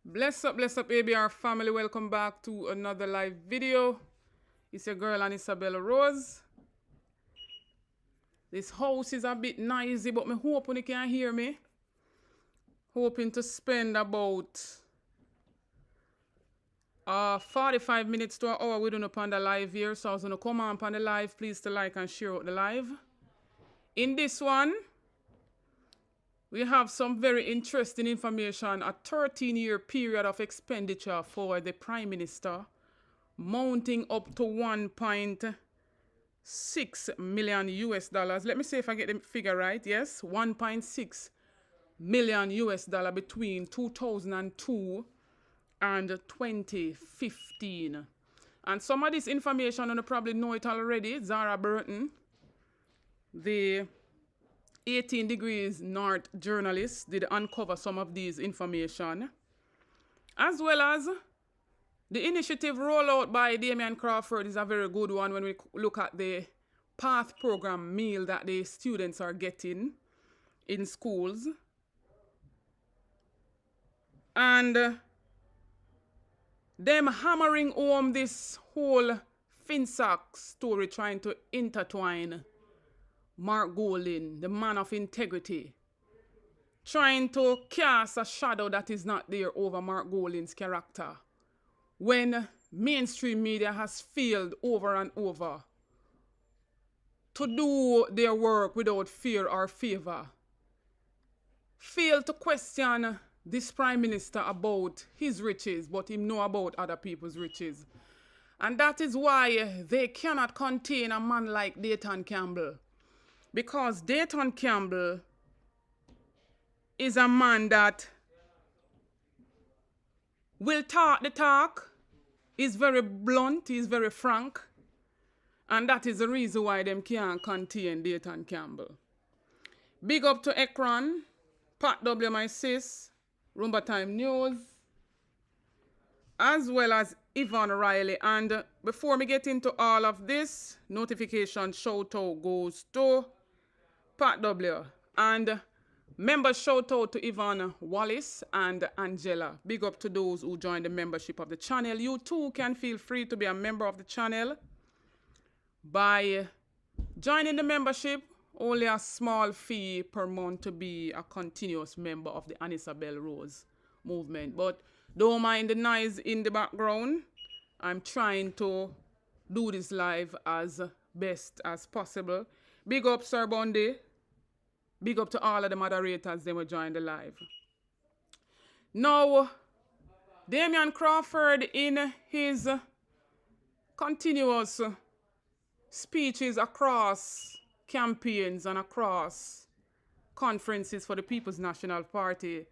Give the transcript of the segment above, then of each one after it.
Bless up, ABR family. Welcome back to another live video. It's your girl, Isabella Rose. This house is a bit noisy, but me hoping you can hear me. Hoping to spend about 45 minutes to an hour with you upon the live here. So I was going to come on upon the live. Please to like and share out the live. In this one, we have some very interesting information. A 13-year period of expenditure for the Prime Minister, mounting up to 1.6 million US dollars. Let me see if I get the figure right. Yes, 1.6 million US dollar between 2002 and 2015. And some of this information, you probably know it already. Zara Burton, the 18 Degrees North journalist, did uncover some of these information, as well as the initiative rollout by Damian Crawford is a very good one when we look at the PATH program meal that the students are getting in schools. And them hammering home this whole FINSAC story, trying to intertwine Mark Golding, the man of integrity, trying to cast a shadow that is not there over Mark Golding's character, when mainstream media has failed over and over to do their work without fear or favor, failed to question this Prime Minister about his riches, but him know about other people's riches. And that is why they cannot contain a man like Dayton Campbell. Because Dayton Campbell is a man that will talk the talk, is very blunt, he's very frank, and that is the reason why them can't contain Dayton Campbell. Big up to Ekron, Pat W, my sis, Rumba Time News, as well as Yvonne Riley. And before we get into all of this, notification shout out goes to Pat W. And member shout out to Yvonne Wallace and Angela. Big up to those who joined the membership of the channel. You too can feel free to be a member of the channel by joining the membership. Only a small fee per month to be a continuous member of the Isabella Rose movement. But don't mind the noise in the background. I'm trying to do this live as best as possible. Big up Sir Bundy. Big up to all of the moderators that will join the live. Now, Damian Crawford, in his continuous speeches across campaigns and across conferences for the People's National Party,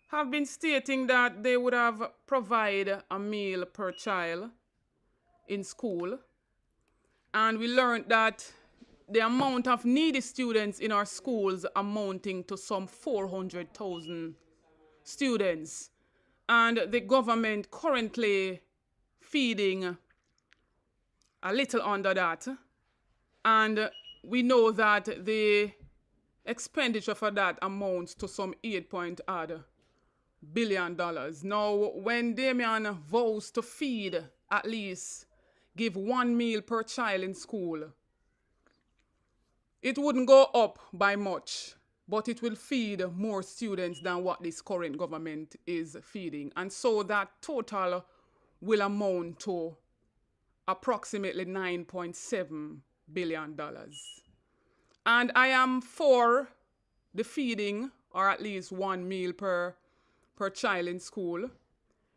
have been stating that they would have provided a meal per child in school. And we learned that the amount of needy students in our schools amounting to some 400,000 students. And the government currently feeding a little under that. And we know that the expenditure for that amounts to some $8 billion. Now, when Damian vows to feed, at least give one meal per child in school, it wouldn't go up by much, but it will feed more students than what this current government is feeding. And so that total will amount to approximately $9.7 billion. And I am for the feeding, or at least one meal per child in school,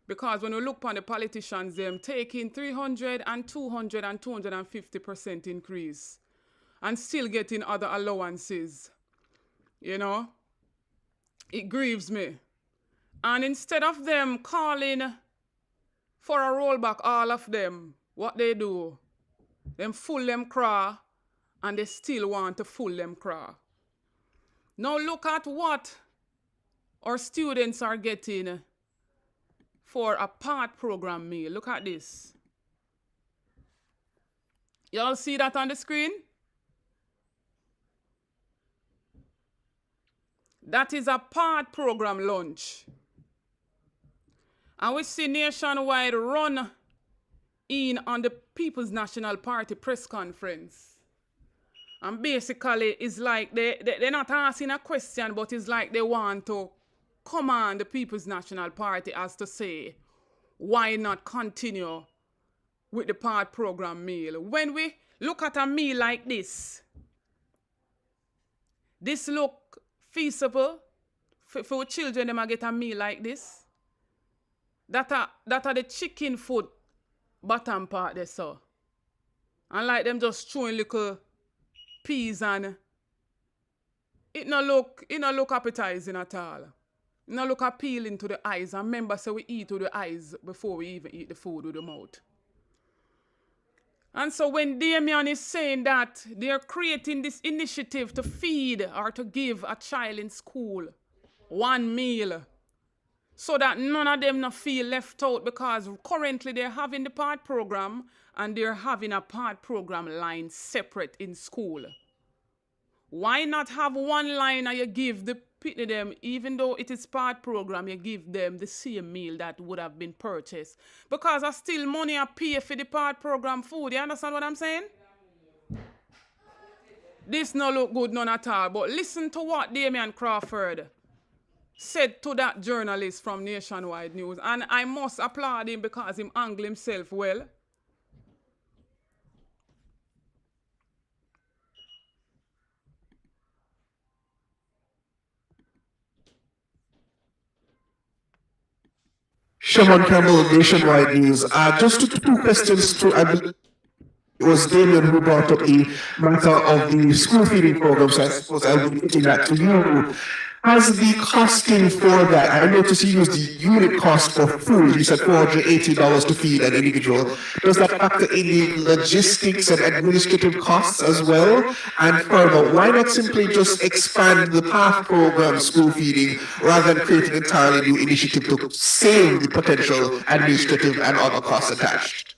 because when we look upon the politicians, them taking 300 and 200 and 250% increase and still getting other allowances, you know, it grieves me. And instead of them calling for a rollback, all of them, what they do, them fool them craw, and they still want to fool them craw. Now look at what our students are getting for a PATH program meal. Look at this. Y'all see that on the screen? That is a PATH program lunch. And we see Nationwide run in on the People's National Party press conference. And basically, it's like they're not asking a question, but it's like they want to command the People's National Party as to say, why not continue with the part program meal? When we look at a meal like this look feasible for children, them get a meal like this. That are the chicken foot bottom part they saw. And like them just throwing little peas and it no look appetizing at all. It no look appealing to the eyes. And remember, so we eat with the eyes before we even eat the food with the mouth. And so when Damien is saying that they're creating this initiative to feed or to give a child in school one meal so that none of them not feel left out, because currently they're having the part program and they're having a part program line separate in school. Why not have one line and you give the pitney them, even though it is part program, you give them the same meal that would have been purchased? Because I still money I pay for the part program food. You understand what I'm saying? This no look good none at all. But listen to what Damian Crawford said to that journalist from Nationwide News. And I must applaud him because he angled himself well. Shimon Campbell, Nationwide News. Just two questions to, I believe it was Damien who brought up the matter of the school feeding program, so I suppose I'll be putting that to you. Has the costing for that, I noticed you used the unit cost for food, you said $480 to feed an individual. Does that factor in the logistics and administrative costs as well? And further, why not simply just expand the PATH program school feeding rather than create an entirely new initiative to save the potential administrative and other costs attached?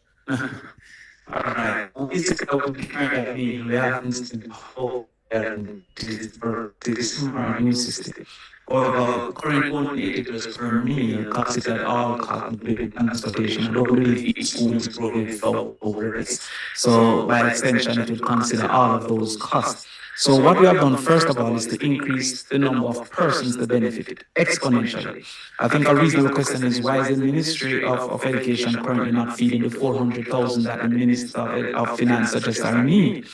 Alright, basically, we have instant hope and this new system. Or current 180 per meal considered all cognitive transportation. I don't believe each school is probably without overheads. So by extension, it will consider all of those costs. So what we have done first of all is to increase the number of persons that benefited exponentially. I think a reasonable question is, why is the Ministry of Education currently not feeding the 400,000 that the Minister of Finance suggests are in need?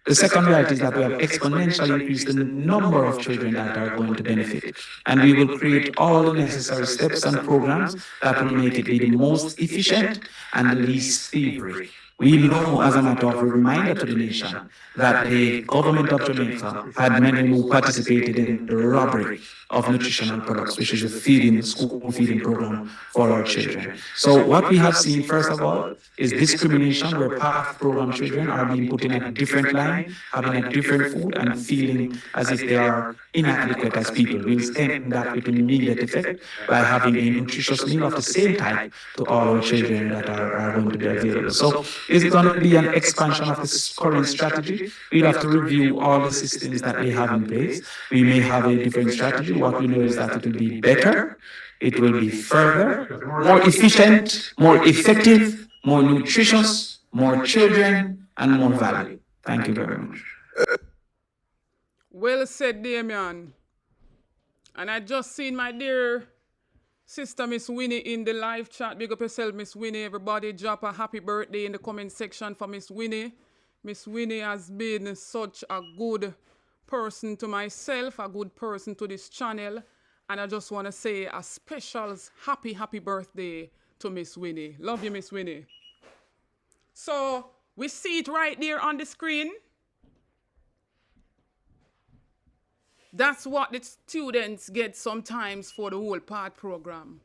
The second reality is that we have exponentially increased the number of children that are going to benefit. And we will create all the necessary steps and programs that will make it be the most efficient and the least thievery. We know, as a matter of a reminder to the nation, that the government of Jamaica had many who participated in the robbery of nutritional products, which is a school feeding program for our children. So what we have seen, first of all, is discrimination, where PATH program children are being put in a different line, having a different food, and feeling as if they are inadequate as people. We'll end that with an immediate effect by having a nutritious meal of the same type to all our children that are going to be available. So is it going to be an expansion of this current strategy? We'll have to review all the systems that we have in place. We may have a different strategy. What we know is that it will be better, it will be further, more efficient, more effective, more nutritious, more children, and more value. Thank you very much. Well said, Damian. And I just seen my dear sister Miss Winnie in the live chat. Big up yourself, Miss Winnie. Everybody drop a happy birthday in the comment section for Miss Winnie. Miss Winnie has been such a good person to myself, a good person to this channel. And I just want to say a special happy birthday to Miss Winnie. Love you, Miss Winnie. So we see it right there on the screen. That's what the students get sometimes for the whole part program.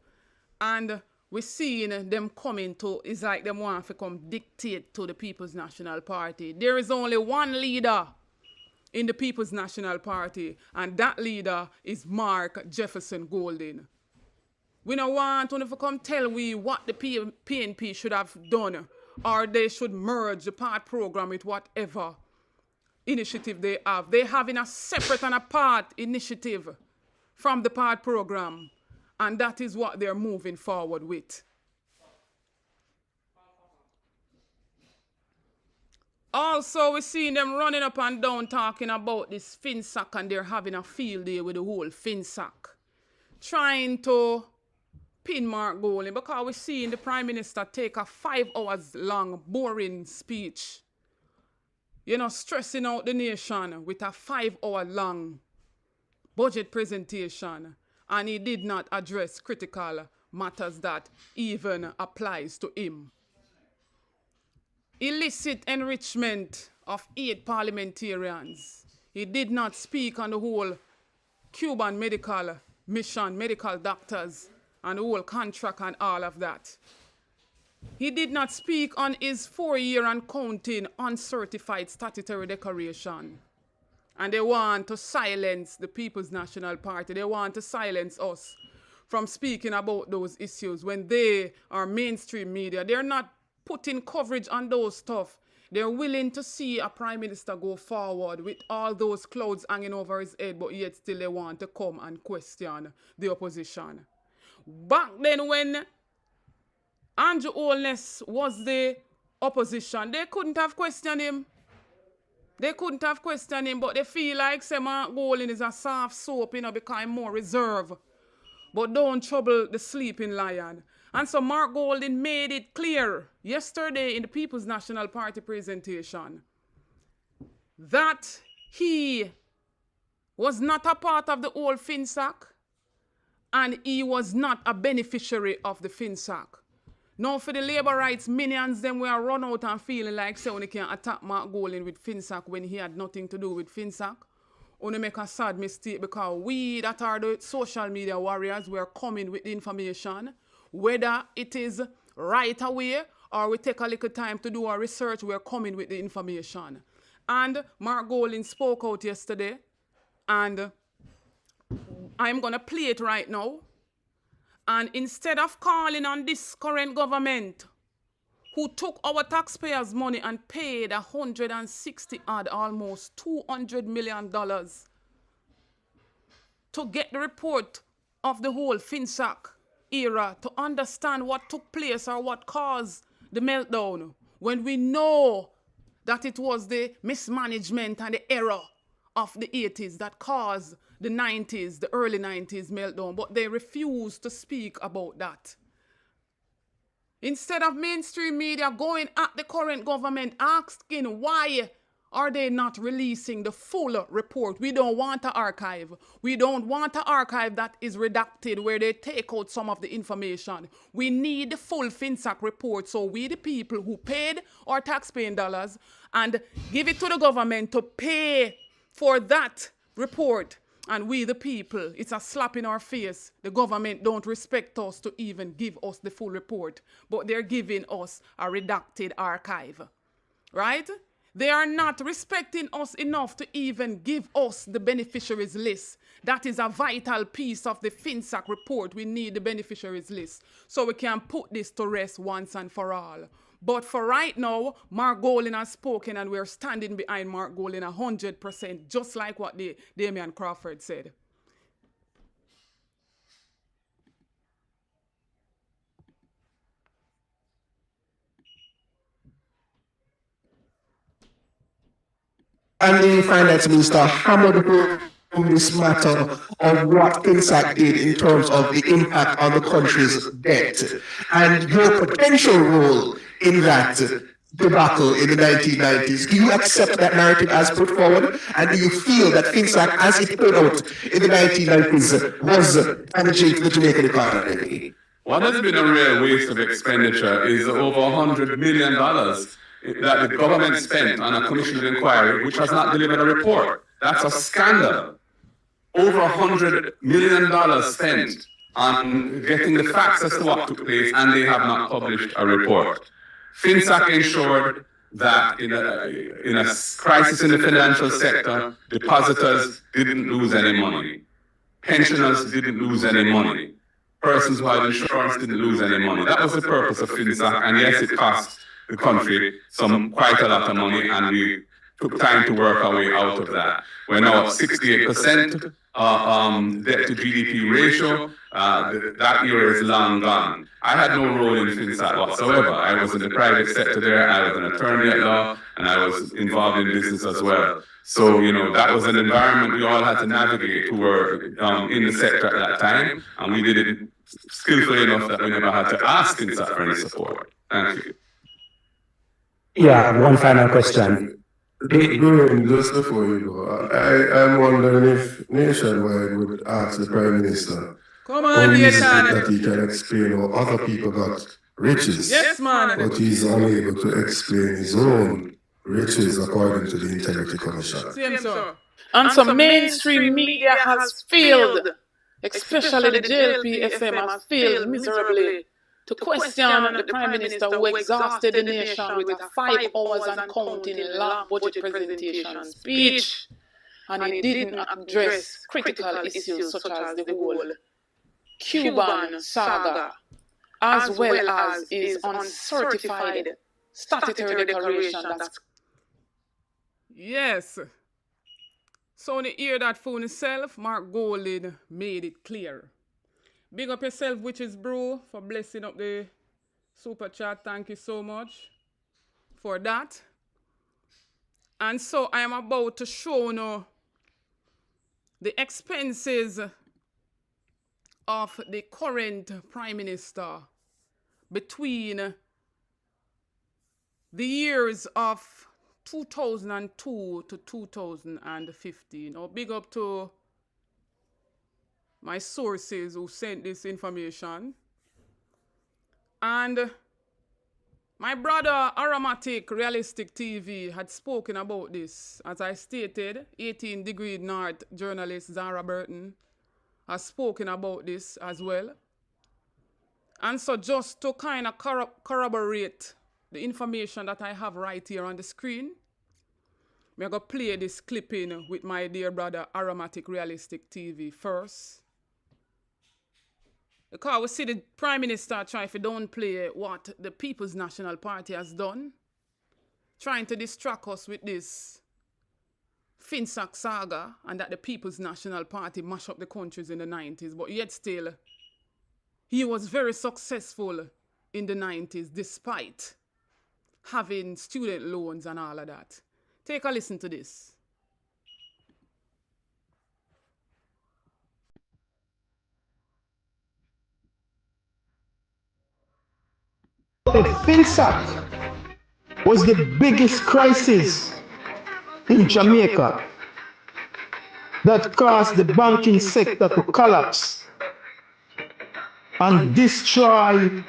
And we're seeing them coming to, it's like them want to come dictate to the People's National Party. There is only one leader in the People's National Party, and that leader is Mark Jefferson Golden. We don't want to come tell we what the PNP should have done, or they should merge the part program with whatever initiative they have. They're having a separate and apart initiative from the part program. And that is what they're moving forward with. Also, we're seeing them running up and down talking about this FINSAC, and they're having a field day with the whole FINSAC, trying to pin Mark Golding, because we're seeing the Prime Minister take a 5 hours long, boring speech, you know, stressing out the nation with a 5 hour long budget presentation, and he did not address critical matters that even applies to him. Illicit enrichment of 8 parliamentarians. He did not speak on the whole Cuban medical mission, medical doctors, and the whole contract and all of that. He did not speak on his 4-year and counting uncertified statutory declaration. And they want to silence the People's National Party. They want to silence us from speaking about those issues when they are mainstream media. They're not putting coverage on those stuff. They're willing to see a Prime Minister go forward with all those clouds hanging over his head, but yet still they want to come and question the opposition. Back then when Anju was the opposition, they couldn't have questioned him. They couldn't have questioned him, but they feel like Mark Golding is a soft soap, you know, because he's more reserved. But don't trouble the sleeping lion. And so Mark Golding made it clear yesterday in the People's National Party presentation that he was not a part of the old FINSAC and he was not a beneficiary of the FINSAC. Now for the Labourites minions, them we are run out and feeling like say when they can attack Mark Golding with FINSAC when he had nothing to do with FINSAC. Only make a sad mistake, because we that are the social media warriors, we are coming with the information. Whether it is right away or we take a little time to do our research, we're coming with the information. And Mark Golding spoke out yesterday, and I'm going to play it right now. And instead of calling on this current government, who took our taxpayers' money and paid 160 odd, almost $200 million to get the report of the whole FINSAC era, to understand what took place or what caused the meltdown, when we know that it was the mismanagement and the error of the 80s that caused the 90s, the early 90s meltdown, but they refuse to speak about that. Instead of mainstream media going at the current government asking why are they not releasing the full report? We don't want an archive. We don't want an archive that is redacted where they take out some of the information. We need the full FINSAC report, so we the people who paid our taxpaying dollars and give it to the government to pay for that report. And we the people, it's a slap in our face. The government don't respect us to even give us the full report, but they're giving us a redacted archive, right? They are not respecting us enough to even give us the beneficiaries list. That is a vital piece of the FINSAC report. We need the beneficiaries list so we can put this to rest once and for all. But for right now, Mark Golding has spoken, and we're standing behind Mark Golding 100%, just like what Damian Crawford said. And the finance minister hammered home this matter of what FINSAC did in terms of the impact on the country's debt and your potential role in that debacle in the 1990s. Do you accept that narrative as put forward? And do you feel that FINSAC, as it played out in the 1990s, was damaging to the Jamaican economy? What has been a real waste of expenditure is over $100 million that the government spent on a commission of inquiry which has not delivered a report. That's a scandal. Over $100 million spent on getting the facts as to what took place, and they have not published a report. FINSAC ensured that in a crisis in the financial sector, depositors didn't lose any money. Pensioners didn't lose any money. Persons who had insurance didn't lose any money. That was the purpose of FINSAC, and yes, it cost the country quite a lot of money, and we took time to work our way out of that. We're now at 68% debt to GDP ratio. That year is long gone. I had no role in FINSAC whatsoever. I was in the private sector there. I was an attorney at law, and I was involved in business as well. So, you know, that was an environment we all had to navigate who were in the sector at that time, and we did it skillfully enough that we never had to ask FINSAC for any support. Thank you. Yeah, one final question. During, just before you go, I'm wondering if Nationwide would ask the Prime Minister Come how on, is it Nathan. that he can explain how other people got riches, Yes, man. but he's unable to explain his own riches according to the Integrity Commission. Same, sir. And so mainstream media has failed, especially the JLP FM has failed miserably to question the Prime Minister who exhausted the nation with a 5 hours and counting long budget presentation speech. And he didn't address critical issues such as the whole Cuban saga, as well as his uncertified statutory declaration that's Yes. So in the hear that phone itself, Mark Golding made it clear. Big up yourself, Witches Brew, for blessing up the super chat. Thank you so much for that. And so I am about to show you the expenses of the current Prime Minister between the years of 2002 to 2015. Now, big up to my sources who sent this information. And my brother Aromatic Realistic TV had spoken about this. As I stated, 18 Degree North journalist Zara Burton has spoken about this as well. And so just to kind of corroborate the information that I have right here on the screen, I'm going to play this clipping with my dear brother Aromatic Realistic TV first. Because we see the Prime Minister trying to downplay what the People's National Party has done, trying to distract us with this FINSAC saga and that the People's National Party mashed up the countries in the 90s, but yet still, he was very successful in the 90s despite having student loans and all of that. Take a listen to this. FINSAC was the biggest crisis in Jamaica that caused the banking sector to collapse and destroy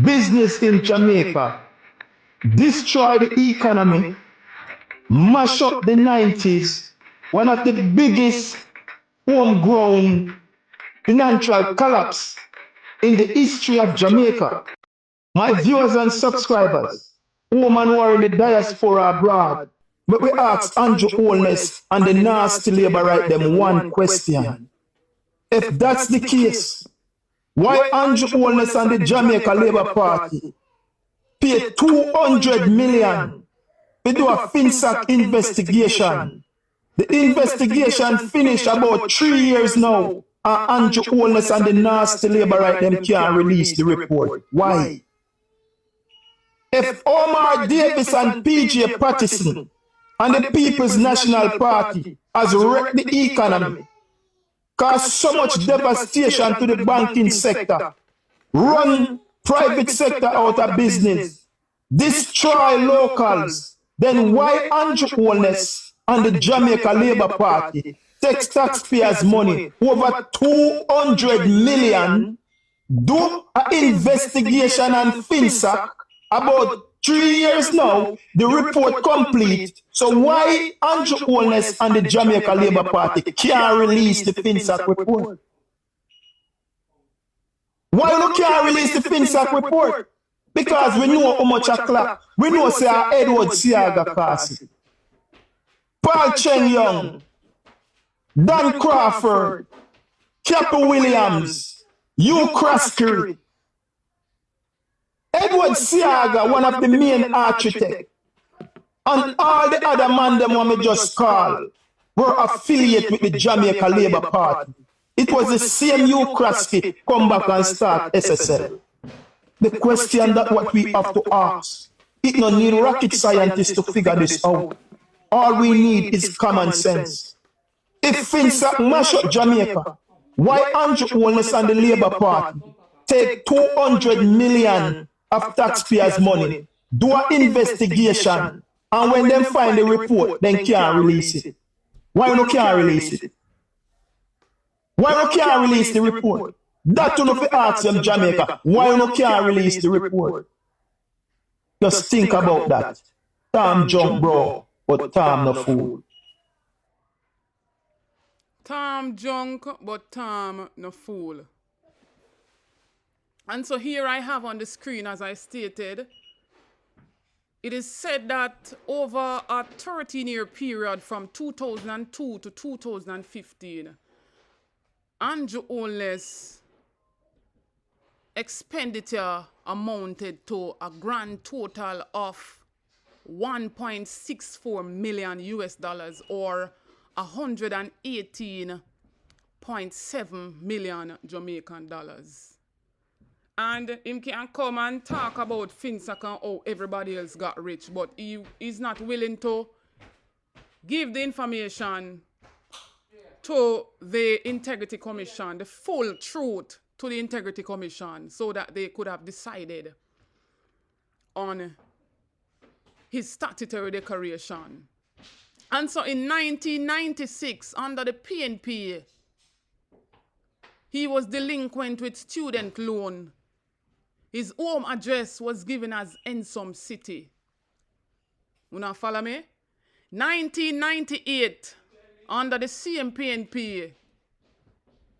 business in Jamaica, destroy the economy, mash up the 90s, one of the biggest homegrown financial collapse in the history of Jamaica. My viewers and subscribers, women who are in the diaspora abroad, but we ask Anju Holness and the nasty Labourite them one question. If that's the case, why Anju Holness and the Jamaica Labour Party pay 200 million to do a FINSAC investigation? The investigation finished about 3 years now, and Anju Holness and the nasty Labourite them can't release the report. Why? If Omar Davis and PJ Patterson and the People's National Party has wrecked the economy, caused so much devastation to the banking sector, run private sector out of business, destroy locals, then why Anju Holness and the Jamaica Labour Party takes taxpayers' money, over 200 million, do an investigation on FINSAC about 3 years now, the report complete. So why Anju Holness and the Jamaica Labour Party can't release the FINSAC report? Why we can't release the FINSAC report? Because we know how much a clock. We know say Edward Siaga Kasi, Paul Chen Young, Dan Crawford, Cappy Williams, Hugh Croskery, Edward Siaga, one of the main architects, And all the other man them want me just call were affiliated with the Jamaica Labour Party. It was the same Cuss come back and start SSL. The question that what we have to ask, it no need rocket scientists to figure this out. All we need is common sense. If FINSAC mash up Jamaica, why Anju Wellness and the Labour Party take 200 million of taxpayers' money, do an investigation, and when them find the report, then can't release it? Why no can't release it? Why no can't release the report? That you know fi ask them Jamaica, why no can't release the report? Just think about that. Tom jump bro, but Tom no fool. Tom junk, but Tom no fool. And so here I have on the screen, as I stated, it is said that over a 13-year period from 2002 to 2015, Anju Wellness expenditure amounted to a grand total of $1.64 million or 118.7 million Jamaican dollars. And him can come and talk about FINSAC and how everybody else got rich, but he is not willing to give the information to the Integrity Commission, the full truth to the Integrity Commission, so that they could have decided on his statutory declaration. And so in 1996, under the PNP, he was delinquent with student loan. His home address was given as Ensom City. You not follow me? 1998, under the same PNP,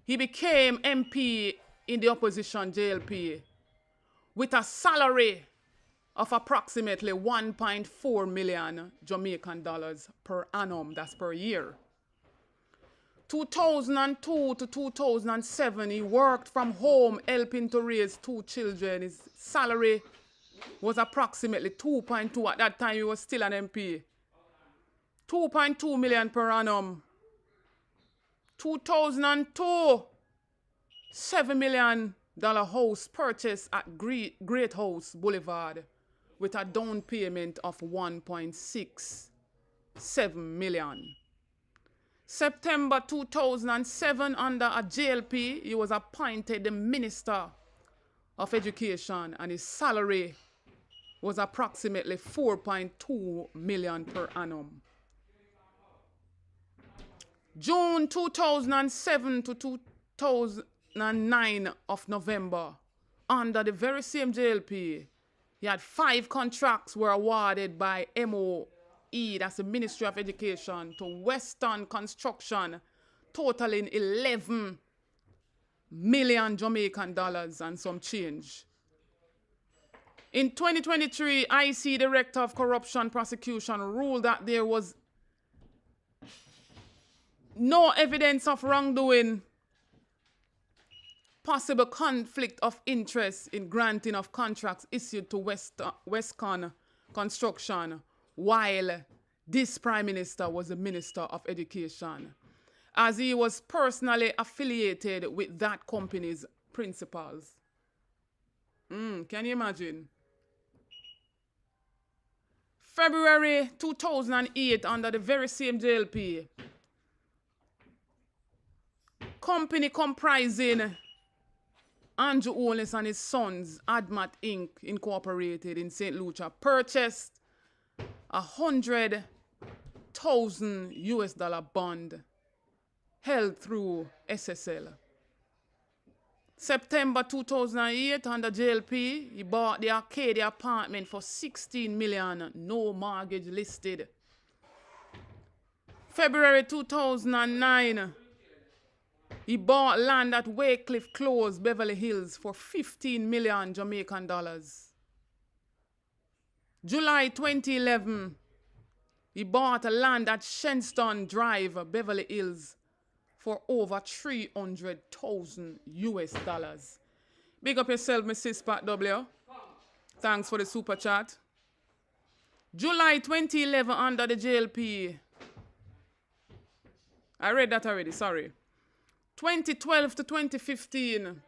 he became MP in the opposition JLP with a salary of approximately 1.4 million Jamaican dollars per annum, that's per year. 2002 to 2007, he worked from home, helping to raise 2 children. His salary was approximately 2.2. At that time, he was still an MP. 2.2 million per annum. 2002, $7 million house purchased at Great House Boulevard with a down payment of 1.67 million. September 2007, under a JLP, he was appointed the Minister of Education, and his salary was approximately 4.2 million per annum. June 2007 to 2009 of November, under the very same JLP, he had 5 contracts were awarded by MOE, that's the Ministry of Education, to Western Construction, totaling 11 million Jamaican dollars and some change. In 2023, IC Director of Corruption Prosecution ruled that there was no evidence of wrongdoing, possible conflict of interest in granting of contracts issued to Western Construction while this Prime Minister was the Minister of Education, as he was personally affiliated with that company's principals. Can you imagine? February 2008, under the very same JLP, company comprising Anju Wellness and his sons, Admat Inc. Incorporated in St. Lucia, purchased $100,000 bond held through SSL. September 2008, under JLP, he bought the Arcadia apartment for $16 million, no mortgage listed. February 2009, he bought land at Wycliffe Close, Beverly Hills for 15 million Jamaican dollars. July 2011, he bought a land at Shenstone Drive, Beverly Hills for over $300,000. Big up yourself, Mrs. Pat W. Thanks for the super chat. July 2011 under the JLP. I read that already, sorry. 2012 to 2015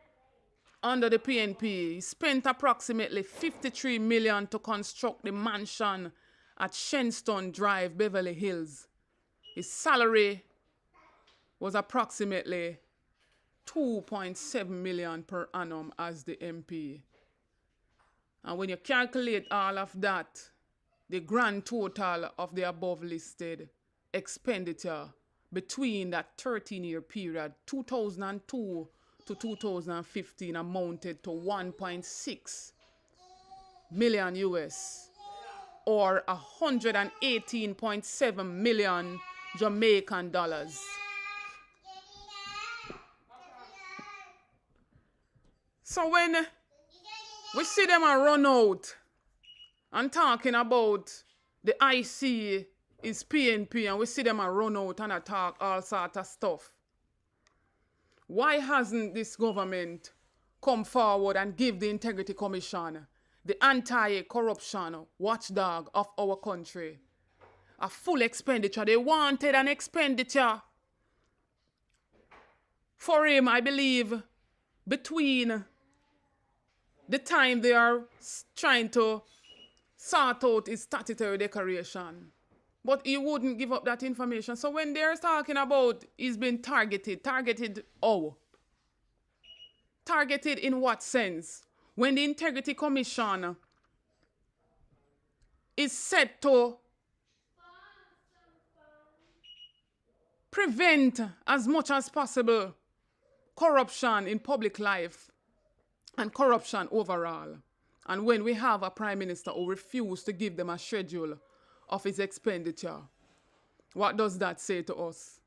under the PNP, he spent approximately $53 million to construct the mansion at Shenstone Drive, Beverly Hills. His salary was approximately $2.7 million per annum as the MP. And when you calculate all of that, the grand total of the above listed expenditure between that 13-year period, 2002 to 2015, amounted to 1.6 million US, or 118.7 million Jamaican dollars. So when we see them run out and talking about the IC is PNP, and we see them run out and attack all sort of stuff, why hasn't this government come forward and give the Integrity Commission, the anti-corruption watchdog of our country, a full expenditure? They wanted an expenditure for him, I believe, between the time they are trying to sort out his statutory declaration. But he wouldn't give up that information. So when they're talking about he's been targeted how? Targeted in what sense? When the Integrity Commission is set to prevent as much as possible corruption in public life and corruption overall. And when we have a Prime Minister who refuses to give them a schedule of his expenditure, what does that say to us?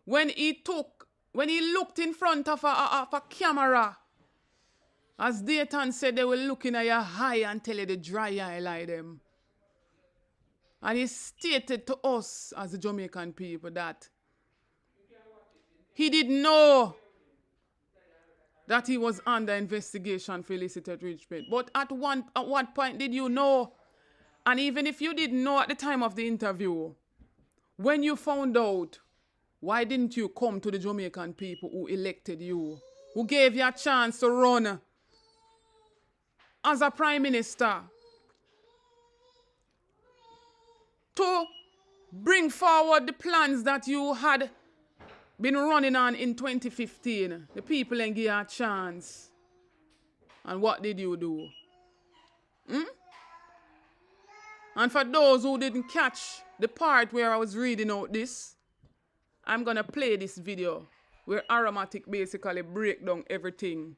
When he looked in front of a camera, as Dayton said, they were looking at your eye and tell you the dry eye like them. And he stated to us as the Jamaican people that he didn't know that he was under investigation for illicit enrichment. But at what point did you know? And even if you didn't know at the time of the interview, when you found out, why didn't you come to the Jamaican people who elected you, who gave you a chance to run as a Prime Minister, to bring forward the plans that you had been running on in 2015? The people ain't give you a chance. And what did you do? And for those who didn't catch the part where I was reading out this, I'm going to play this video where Aromatic basically break down everything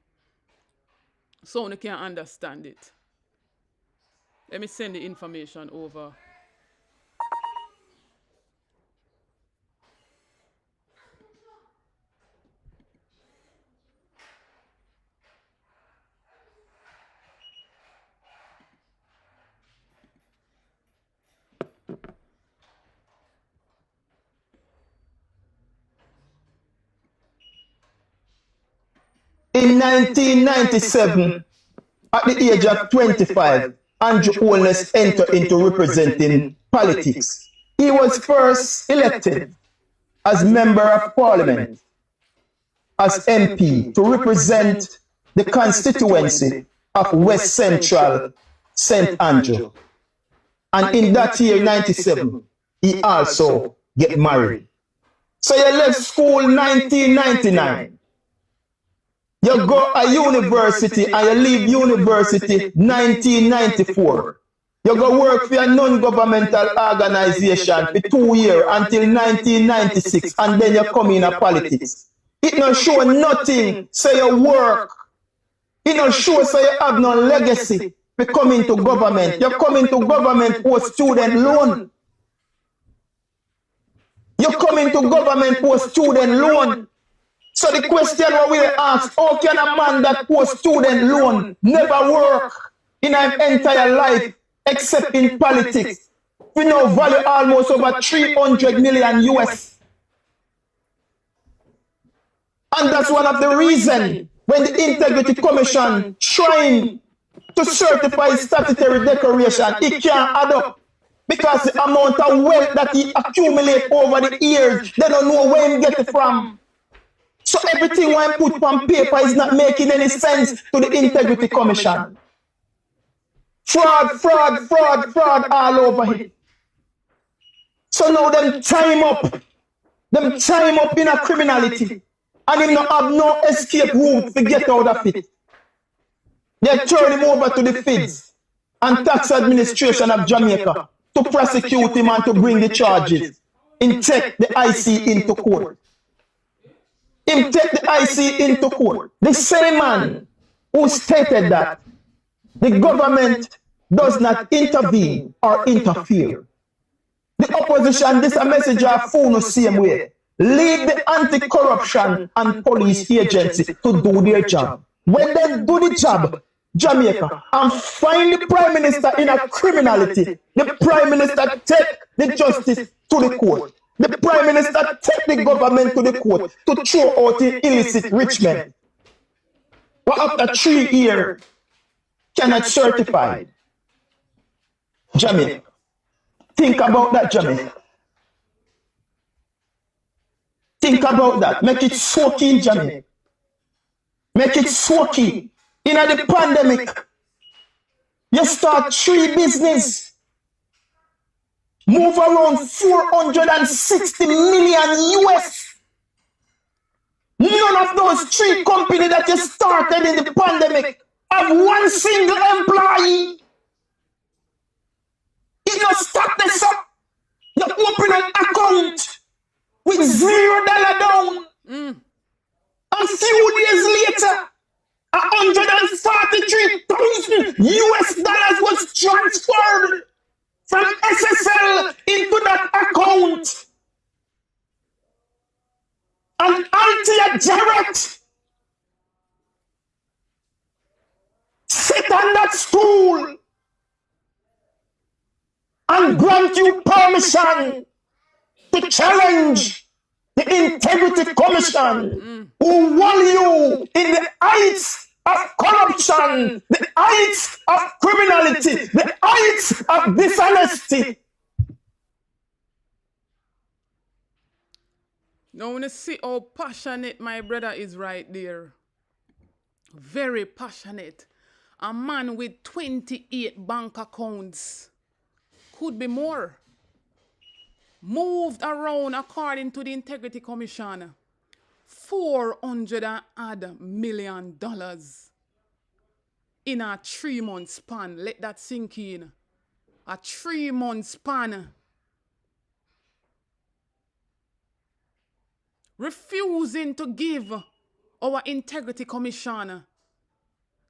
so you can understand it. Let me send the information over. In 1997, at the age of 25, Anju Holness entered into representing politics. He was first elected as Member of Parliament, as MP, to represent the constituency of West Central St. Anju. And in that year, 97, he also get married. So he left school 1999. You go to university and you leave university 1994. You go work for a non-governmental organization for 2 years until 1996, and then you come in politics. It not show nothing, say you work. It not show say you have no legacy for coming to government. You come into government for student loan. You come into government for student loan. So the question what we ask, how can a man that post student loan never work in an entire life except in politics? We now value almost over 300 million US. And that's one of the reasons when the Integrity Commission trying to certify statutory declaration, it can't add up. Because the amount of wealth that he accumulates over the years, they don't know where he get it from. So everything I put on paper is not making any sense to the Integrity Commission. Fraud, fraud, fraud, fraud all over it. So now them time up. Them time up in a criminality. And him not have no escape route to get out of it. They turn him over to the feds and tax administration of Jamaica to prosecute him and to bring the charges. Him take the IC into court. Him take the IC into court. The same man who stated that the government does not intervene or interfere. The opposition, this a message of phone the same way. Leave the anti-corruption and police agency to do their job. When they do the job, Jamaica, and find the Prime Minister in a criminality, the Prime Minister take the justice to the court. The Prime Minister take the government to the court to throw out the illicit rich men. But after 3 years, cannot certify. Jamaica. Think about that, Jamaica. Think about that. Make it soaking, Jamaica. Make it soaking. In the pandemic, you start 3 business. Move around 460 million US. None of those 3 companies that you started in the pandemic have one single employee. You just start this up. You open an account with $0 down. A few days later, $143,000 US was transferred from SSL into that account. And Antia Jarrett sit on that stool and grant you permission to challenge the Integrity Commission who won you in the heights of corruption, the heights of criminality, the heights of dishonesty. Now, when you see how passionate my brother is right there, very passionate. A man with 28 bank accounts, could be more, moved around according to the Integrity Commission, $400 million in a 3-month span. Let that sink in. A 3-month span. Refusing to give our Integrity Commission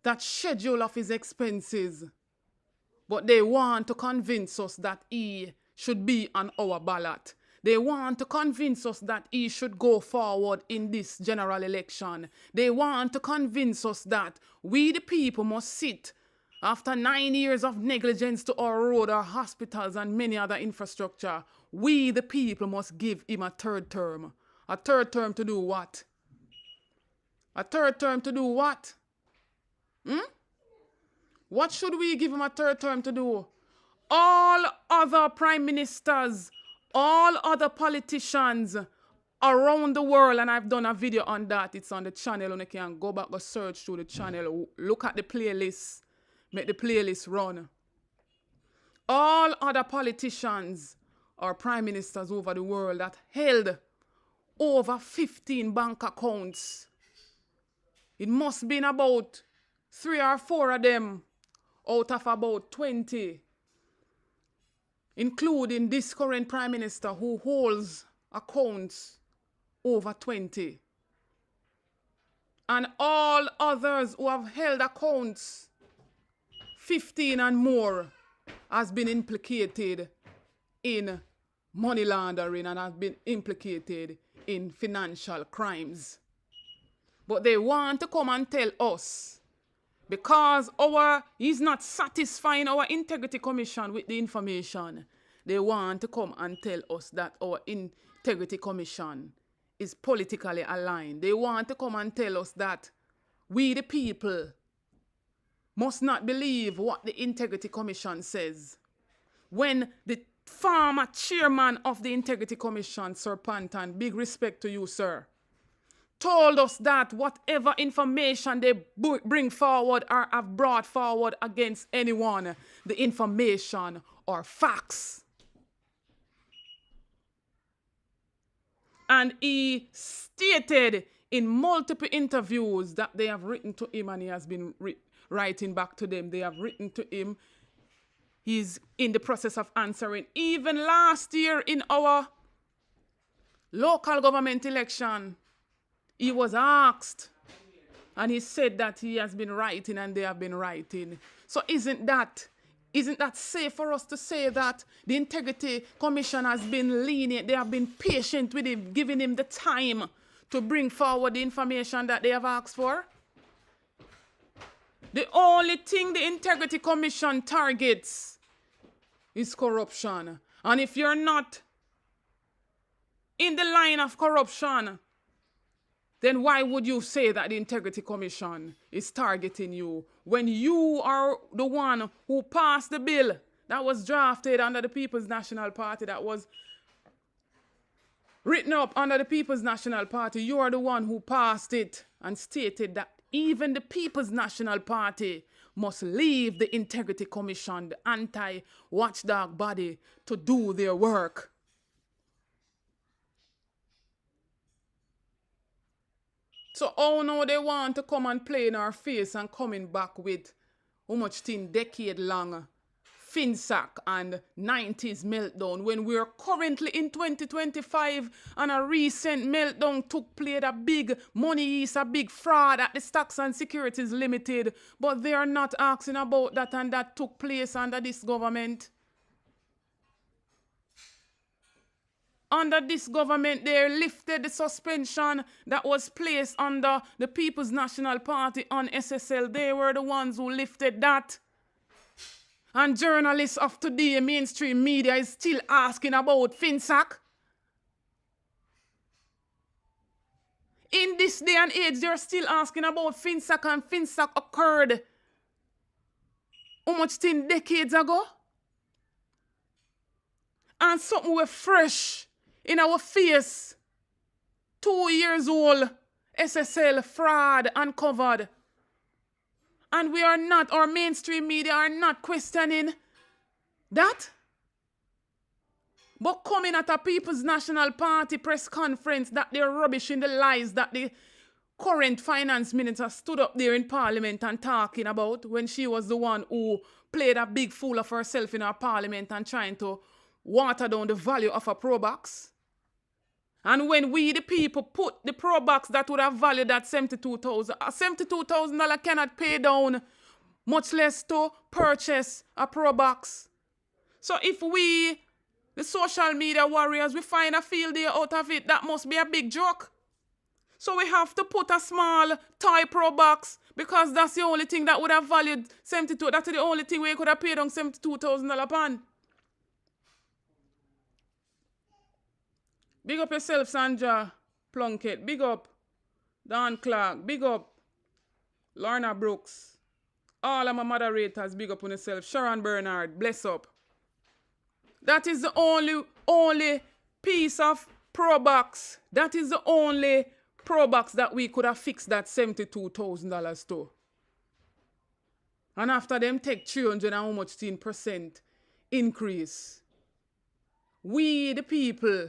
that schedule of his expenses. But they want to convince us that he should be on our ballot. They want to convince us that he should go forward in this general election. They want to convince us that we the people must sit after 9 years of negligence to our road, our hospitals and many other infrastructure. We the people must give him a 3rd term. A 3rd term to do what? A 3rd term to do what? What should we give him a 3rd term to do? All other prime ministers, all other politicians around the world, and I've done a video on that. It's on the channel, and you can go back and search through the channel. Look at the playlist. Make the playlist run. All other politicians or prime ministers over the world that held over 15 bank accounts. It must be about 3 or 4 of them out of about 20, including this current Prime Minister who holds accounts over 20. And all others who have held accounts 15 and more has been implicated in money laundering and has been implicated in financial crimes. But they want to come and tell us, because he's not satisfying our Integrity Commission with the information, they want to come and tell us that our Integrity Commission is politically aligned. They want to come and tell us that we the people must not believe what the Integrity Commission says. When the former chairman of the Integrity Commission, Sir Panton, big respect to you, sir, told us that whatever information they bring forward or have brought forward against anyone, the information are facts. And he stated in multiple interviews that they have written to him, and he has been writing back to them. They have written to him. He's in the process of answering. Even last year in our local government election, he was asked, and he said that he has been writing and they have been writing. So isn't that safe for us to say that the Integrity Commission has been lenient, they have been patient with him, giving him the time to bring forward the information that they have asked for? The only thing the Integrity Commission targets is corruption. And if you're not in the line of corruption, then why would you say that the Integrity Commission is targeting you when you are the one who passed the bill that was drafted under the People's National Party, that was written up under the People's National Party? You are the one who passed it and stated that even the People's National Party must leave the Integrity Commission, the anti-watchdog body, to do their work. So, oh no, they want to come and play in our face and coming back with how much thing decade-long FINSAC and 90s meltdown when we're currently in 2025 and a recent meltdown took place, a big money is a big fraud at the Stocks and Securities Limited, but they are not asking about that, and that took place under this government. Under this government, they lifted the suspension that was placed under the People's National Party on SSL. They were the ones who lifted that. And journalists of today, mainstream media, is still asking about FINSAC. In this day and age, they're still asking about FINSAC, and FINSAC occurred how much thing decades ago? And something was fresh in our face. 2 years old, SSL fraud uncovered. And we are not, our mainstream media are not questioning that. But coming at a People's National Party press conference that they're rubbishing the lies that the current finance minister stood up there in Parliament and talking about when she was the one who played a big fool of herself in our Parliament and trying to water down the value of a pro box. And when we, the people, put the pro box that would have valued at $72,000, $72,000 cannot pay down, much less to purchase a pro box. So if we, the social media warriors, we find a field day out of it, that must be a big joke. So we have to put a small toy pro box because that's the only thing that would have valued $72,000. That's the only thing we could have paid on $72,000 upon. Big up yourself, Sandra Plunkett. Big up Don Clark. Big up Lorna Brooks. All of my moderators, big up on yourself. Sharon Bernard, bless up. That is the only piece of pro box. That is the only pro box that we could have fixed that $72,000 to. And after them take 300 and how much 10% increase, we the people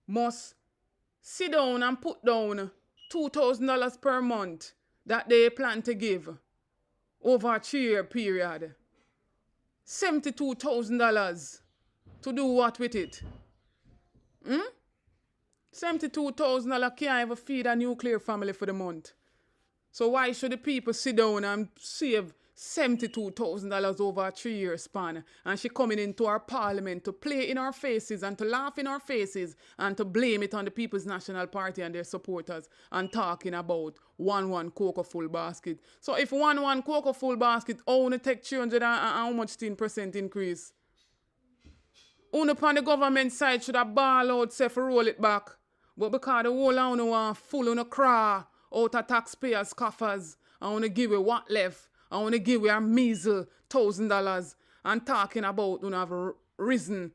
must sit down and put down $2,000 per month that they plan to give over a 3-year period. $72,000 to do what with it? $72,000 can't even feed a nuclear family for the month. So why should the people sit down and save $72,000 over a 3-year span? And she coming into our parliament to play in our faces and to laugh in our faces and to blame it on the People's National Party and their supporters and talking about one cocoa full basket. So if one cocoa full basket only take 300 and how much 10% increase? Only upon the government side should have ball out, say, for roll it back. But because the whole of want full on a craw out of taxpayers' coffers and want to give it what left I want to give we a measle $1,000 and talking about you know, have risen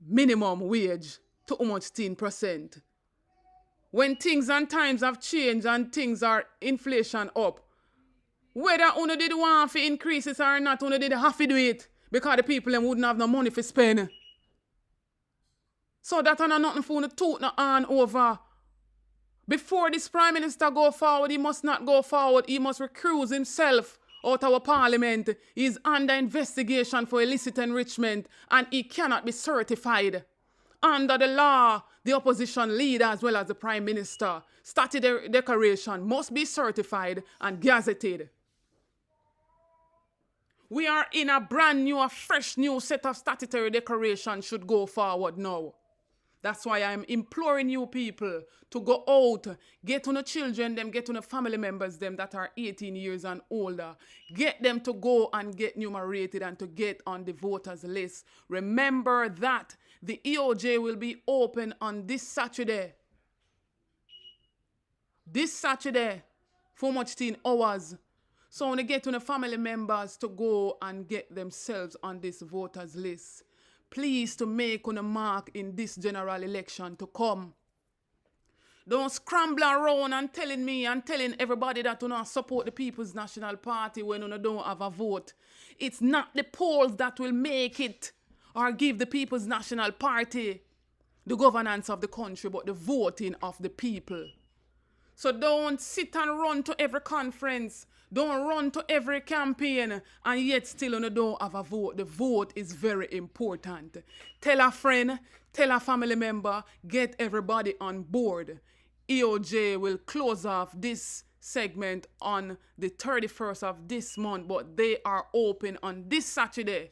minimum wage to how much 10%. When things and times have changed and things are inflation up, whether you did want to increase it or not, you did have to do it because the people them wouldn't have no money to spend. So that are nothing for you to toot no on over. Before this Prime Minister go forward, he must not go forward. He must recuse himself out of our parliament. He is under investigation for illicit enrichment and he cannot be certified. Under the law, the opposition leader as well as the Prime Minister, statutory declaration must be certified and gazetted. We are in a brand new, a fresh new set of statutory declaration should go forward now. That's why I'm imploring you people to go out, get on the children, them get on the family members, them that are 18 years and older. Get them to go and get numerated and to get on the voters list. Remember that the EOJ will be open on this Saturday. This Saturday, for much 10 hours. So when they get on the family members to go and get themselves on this voters list. Please to make on a mark in this general election to come. Don't scramble around and telling me and telling everybody that you not support the People's National Party when you don't have a vote. It's not the polls that will make it or give the People's National Party the governance of the country, but the voting of the people. So don't sit and run to every conference. Don't run to every campaign and yet still you don't have a vote. The vote is very important. Tell a friend, tell a family member, get everybody on board. EOJ will close off this segment on the 31st of this month, but they are open on this Saturday.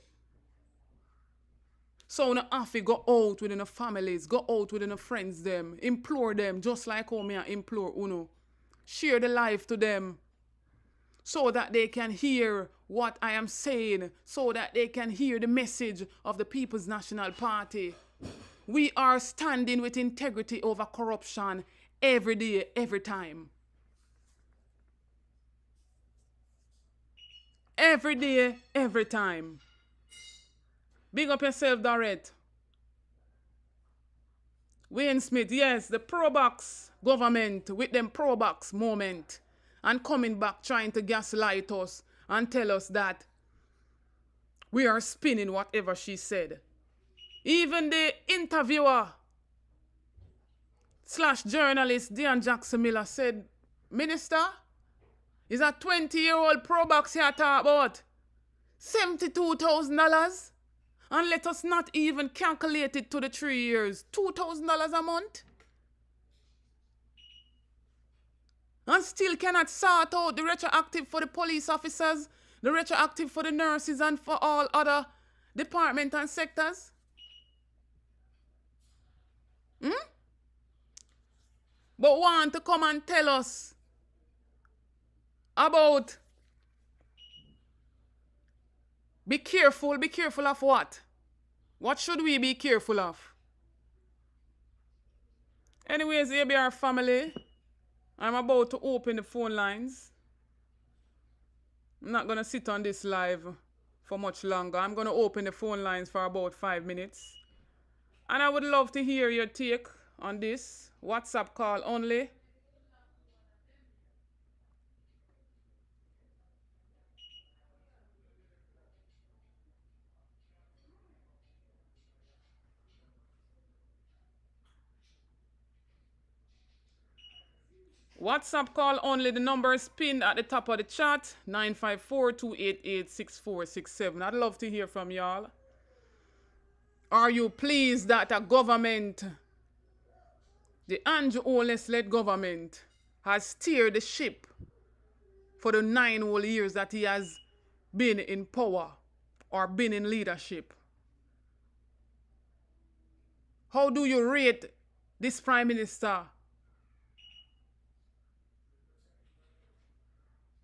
So you have to go out within the families, go out within the friends them, implore them, just like how me I implore Uno. Share the life to them so that they can hear what I am saying, so that they can hear the message of the People's National Party. We are standing with integrity over corruption every day, every time. Every day, every time. Big up yourself, Dorette. Wayne Smith, yes, the pro-box government with them pro-box moment and coming back trying to gaslight us and tell us that we are spinning whatever she said. Even the interviewer / journalist Diane Jackson Miller said, Minister, is a 20-year-old pro-box here talk about $72,000? And let us not even calculate it to the 3 years. $2,000 a month? And still cannot sort out the retroactive for the police officers, the retroactive for the nurses and for all other departments and sectors? But want to come and tell us about be careful of what? What should we be careful of? Anyways, ABR family, I'm about to open the phone lines. I'm not going to sit on this live for much longer. I'm going to open the phone lines for about 5 minutes. And I would love to hear your take on this. WhatsApp call only. WhatsApp call only. The number is pinned at the top of the chat. 954-288-6467. I'd love to hear from y'all. Are you pleased that a government, the Anju Oles-led government, has steered the ship for the 9 whole years that he has been in power or been in leadership? How do you rate this Prime Minister?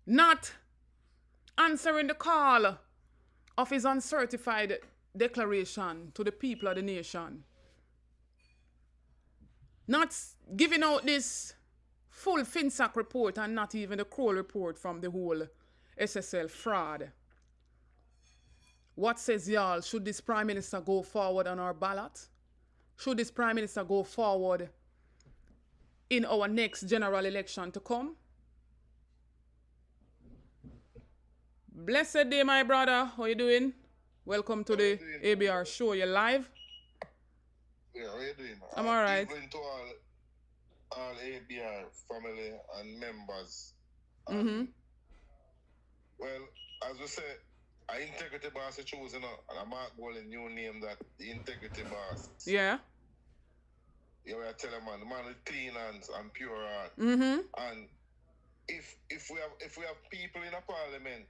Not answering the call of his uncertified declaration to the people of the nation. Not giving out this full FINSAC report and not even the Kroll report from the whole SSL fraud. What says y'all? Should this Prime Minister go forward on our ballot? Should this Prime Minister go forward in our next general election to come? Blessed day, my brother. How you doing? Welcome to the ABR show. You live? Yeah, how you doing? I'm all right. Evening to all ABR family and members. Well, as we say, I integrity boss is chosen, and I'm not going to new name that the integrity boss. Yeah. Yeah, we are telling man, the man with clean hands and pure heart. And if we have people in a parliament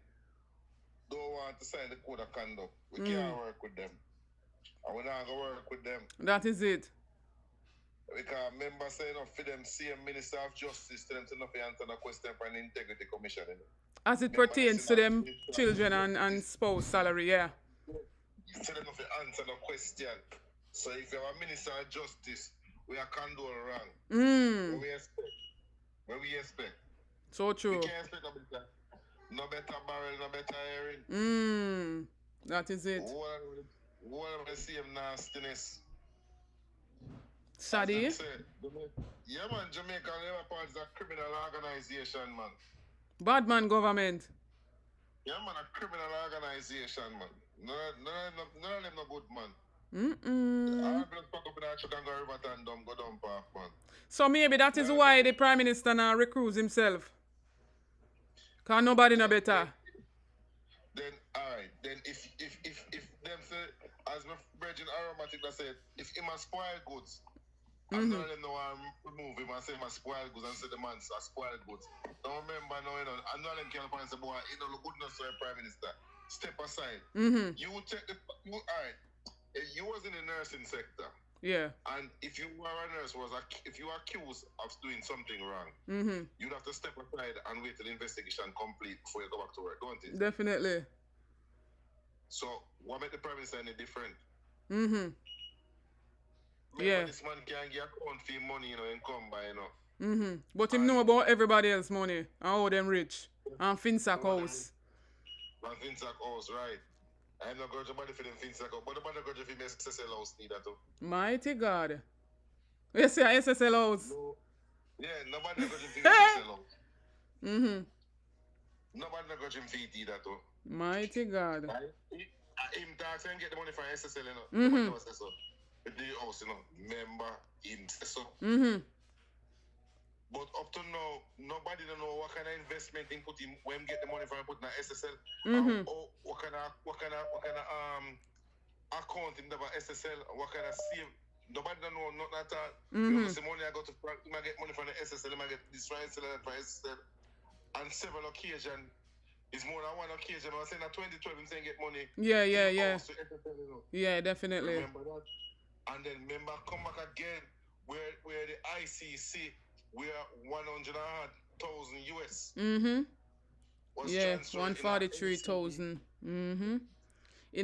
don't want to sign the code of conduct, we can't work with them. And we're not going to work with them. That is it. Because members say enough for them same Minister of Justice to them to not answer the question for an integrity commission. As it pertains to them children and spouse salary, yeah. So them not answer the question. So if you have a Minister of Justice, we are condone wrong. What we expect. So true. We can't expect no better barrel, no better hearing. That is it. What of the same nastiness. Sadie? Yeah, man, Jamaica Labour Party is a criminal organization, man. Bad man government. Yeah, man, a criminal organization, man. None of them no good, man. All people pack up in the truck and go Riverton, go down park, man. So maybe that is why the Prime Minister now recruits himself. Because nobody no better. Then, alright, then if them say, as my Virgin Aromatic that said, if him a spoil goods, and none of them know I remove him and say him a spoil goods and say the man's a spoil goods. Now remember now, and none of them can find say, boy, you don't look good enough for a Prime Minister. Step aside. You check alright, you was in the nursing sector. Yeah. And if you were a nurse, if you were accused of doing something wrong, you'd have to step aside and wait till the investigation complete before you go back to work, don't it? Definitely. So, what make the Prime Minister any different? Yeah. This man can get account for money, and come by, But him know about everybody else money and how them rich. And FINSAC house. And FINSAC house, right. I'm not going to body for them FINSAC house, but the body going to be SSL house need that too. Mighty God. You see a SSL house? No. Yeah, nobody going to be SSL house. Nobody going to feed that too. Mighty God. Right? Him tax and get the money from SSL, Nobody knows that so. The house, member him so. But up to now, nobody don't know what kind of investment he put in when get the money from put in SSL. Or what kind of account in the SSL, what kind of save. Nobody don't know not at all. Because the money I got to Frank, he might get money from the SSL, he might get this from SSL. On several occasions, it's more than one occasion. I was saying that 2012 him saying get money. Yeah. SSL, Yeah, definitely. Remember that? And then remember come back again where the ICC where 100,000 US. Yeah, 143,000. In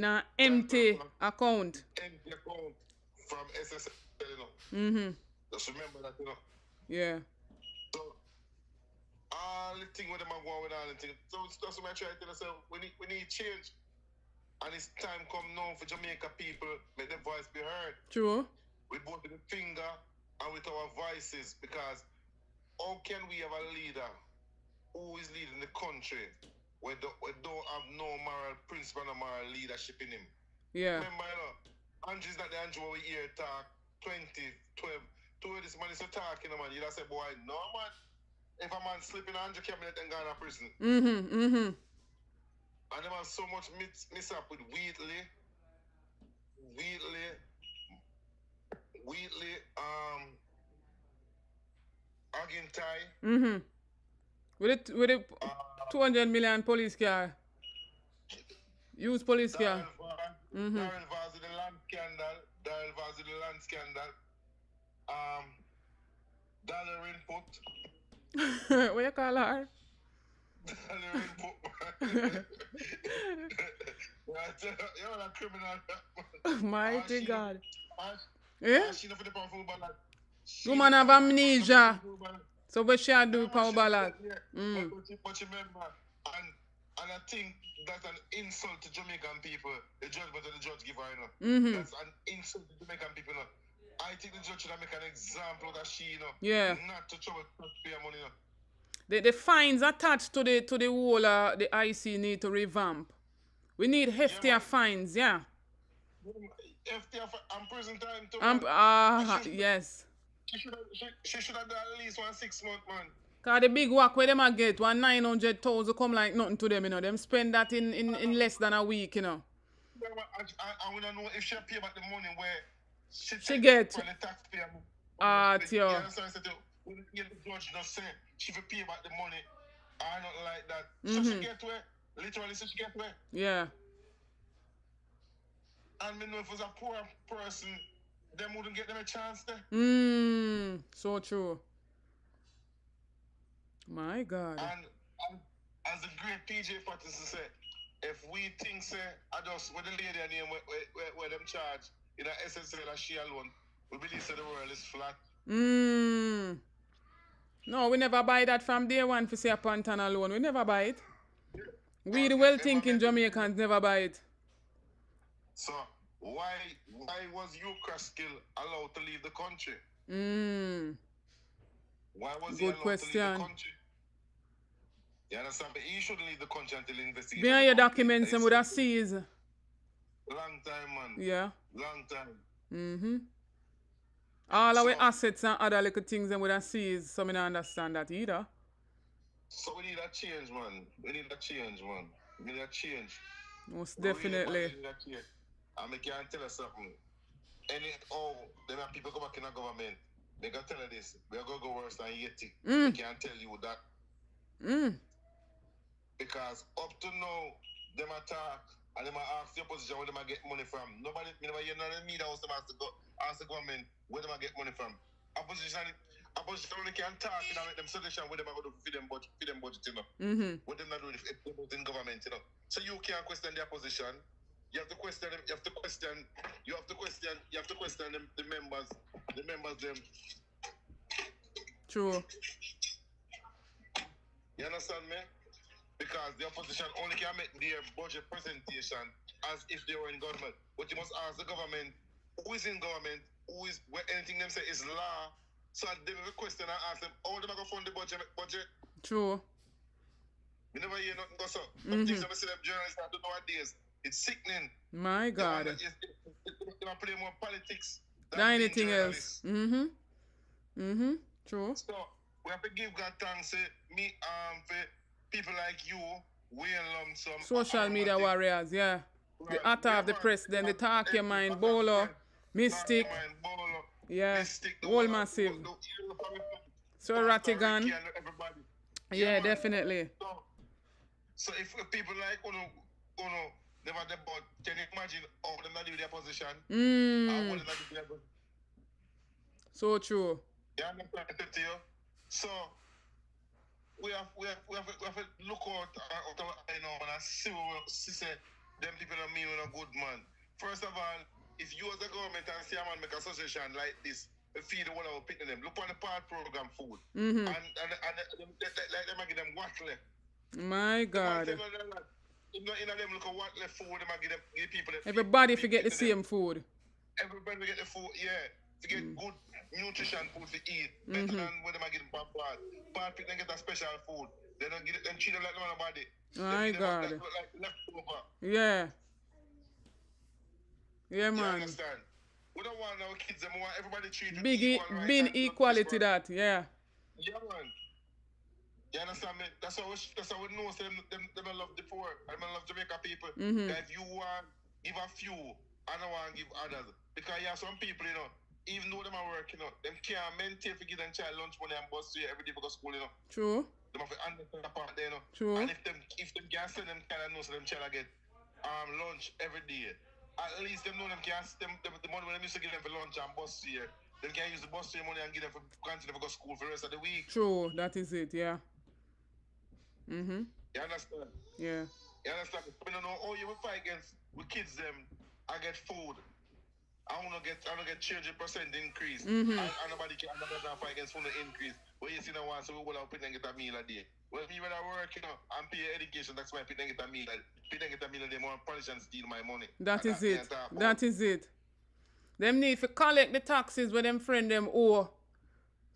an empty account. Empty account from SSL, Just remember that, Yeah. So all the thing with them are going with all the thing. So that's what I try to tell myself. We need change. And it's time come now for Jamaica people, make their voice be heard. True. With both the finger and with our voices, because how can we have a leader who is leading the country where don't have no moral principle and moral leadership in him? Yeah. Remember, Anju is not the Anju we hear talk 2012. To this man is so talking, man. You'd have said, boy, no man. If a man sleep in Anju cabinet and gone to prison. And there was so much mix up with Wheatley, Agintai. With it 200 million police car. Use police car. Darren Vaz with the land scandal. Dollar input. What you call her? You're a criminal. Mighty God. Yeah? She Woman have amnesia. So what should I do, power ballot? But remember, and I think that's an insult to Jamaican people. The judgment that the judge give her, That's an insult to Jamaican people, I think the judge should make an example of that she, Yeah. not to trouble taxpayer money, The fines attached to the whole the IC need to revamp. We need heftier fines, yeah. FTF and prison time too. Yes. She should have done at least 6 months, man. Cause the big work where them a get 900,000 come like nothing to them, Them spend that in less than a week, I want to know if she pay back the money where she get. For the taxpayer. Tio. Yeah, so I said, when the judge just say she will pay back the money, I not like that. So she get where, literally, so she get where. Yeah. And me know if it was a poor person, them wouldn't get them a chance there. So true. My God. And as the great PJ Patterson said, if we think say I just with the lady name where them charge in a SSL that she alone, we believe that the world is flat. No, we never buy that from day one for say a Pantan alone. We never buy it. We the well thinking Jamaicans never buy it. So why was Ukraskill allowed to leave the country? Why was he allowed to leave the country? You understand? But he shouldn't leave the country until he investigates. Behind your documents and would have seized. Long time, man. Yeah. Long time. All our assets and other little things and would have seized, so I don't understand that either. So we need a change, man. We need a change. Most definitely. And I can tell you something. Then people go back in the government, they can tell you this. We're going to go worse than Yeti. I can't tell you that. Because up to now, them attack and them ask the opposition where them get money from. Nobody, never hear none of the media house them ask the government where them get money from. Opposition only can talk and make them suggestion where them are going to feed them budget, What them not doing if they in government, So you can't question the opposition. You have to question them. You have to question them, the members them. True. You understand me? Because the opposition only can make their budget presentation as if they were in government. But you must ask the government who is in government, where anything them say is law. So they have a question and ask them, how they going to fund the budget? True. We never hear nothing go so. Some things that we see them journalists have to know nowadays. It's sickening. My God. They play more politics than anything else. True. So we have to give God thanks for people like you, social media warriors, yeah. The author of the president, the talk your mind, Bolo, Mystic, yeah, whole massive. So Rattigan. Yeah, definitely. So if people like Uno never debut, can you imagine how them not do their position? So true. Yeah, I'm going to tell you. So we have to look out and see say them people are mean a good man. First of all, if you as a government and see a man make a suggestion like this, feed the one of picking them. Look on the part program food. And like them give them what left. My God. In them look at what left food, them give people. Everybody forget the same food. Everybody get the food, yeah. To get good nutrition food to eat, better than what them give them part. Part pick them get a special food. They don't get it, them treat them like nobody. My God. Like leftover. Yeah. Yeah, man. You understand? We don't want our kids, we want everybody treated equal. Big equality that, yeah. Yeah, man. You understand me? That's how we know them love the poor. I love Jamaica people. That if you want give a few, I don't want to give others. Because you have some people, even though them are working, them can't maintain to give them child lunch money and bus to you every day for school, True. Them have to understand that part there, True. And if them can't send them child know so them child get lunch every day. At least them know them can't the money when them used to give them for lunch and bus to you. They can't use the bus to money and give them for continue to go to school for the rest of the week. True, that is it, yeah. You understand? Yeah. You understand? We don't know how you will fight against with kids them I get food. I wanna get 30% increase. Mm-hmm. And nobody can fight against full increase. But you see now once we will have people get a meal a day. Well, me when I work, you know, and pay education, that's why people get a meal. People get a meal a day, more polish and steal my money. That And is it. can't talk about. That is it. Them need to collect the taxes where them friend them owe.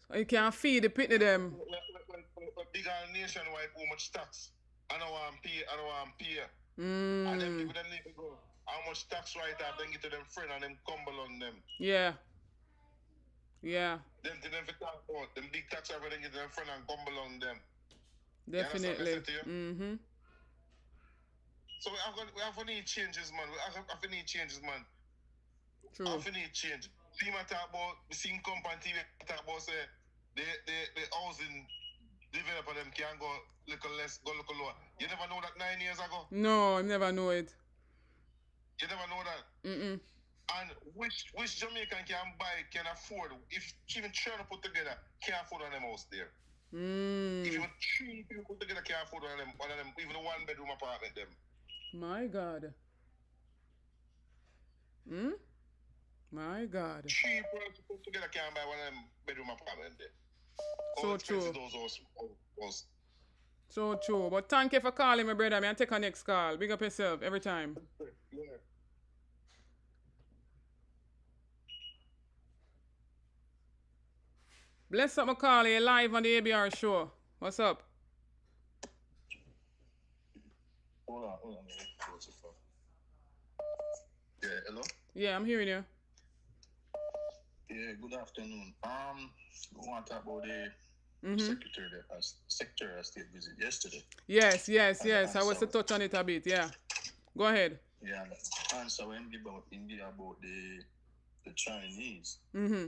So you can feed the pitney them. Well, bigger nationwide, how much tax? I don't want to pay. And them people them need to go. How much tax right off, then get to them friend and them cumble on them. Yeah. Yeah. Them to them for talk about them big tax over then get to them friend and cumble on them. Definitely. You understand what I say to you? Mm-hmm. So we have to need changes, man. We have to need changes, man. True. We have to need change. See my talk about the same company TV talk about say the housing developer them can go little less, go little lower. You never know that 9 years ago? No, I never know it. You never know that? Mm-mm. And which Jamaican can afford, if even trying to put together, can afford one of them house there. If even 3 people put together can afford one of them, even a 1-bedroom apartment them. My God. My God. 3 people put together can buy one of them bedroom apartment there. So How expensive true. those house. So true. But thank you for calling me, brother. I'll take a next call. Big up yourself every time. Yeah. Bless up, Macaulay. You're live on the ABR show. What's up? Hold on. Yeah, hello? Yeah, I'm hearing you. Yeah, good afternoon. We want to talk about the Secretary of State visit yesterday. Yes. I was to touch on it a bit. Yeah. Go ahead. Yeah, and answer when about the Chinese. Mm-hmm.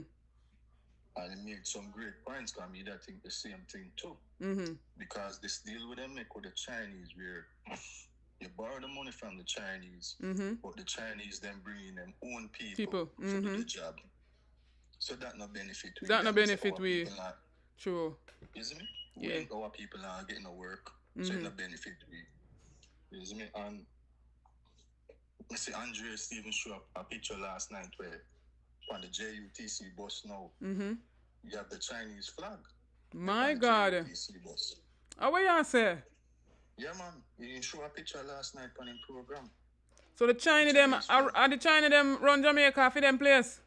And he made some great points because me that think the same thing too. Mm-hmm. Because this deal with them make with the Chinese where you borrow the money from the Chinese, but the Chinese then bring in them own people to do the job. So that no benefit we. That no benefit we. True. You see me? Yeah. Our people are getting to work, so it no benefit we. You see me? And I see Andrea Stephen show up a picture last night where on the JUTC bus now, you have the Chinese flag. My God. JUTC bus. How what you say? Yeah, man. You show a picture last night on the program. So the Chinese them are the China them run Jamaica for them place?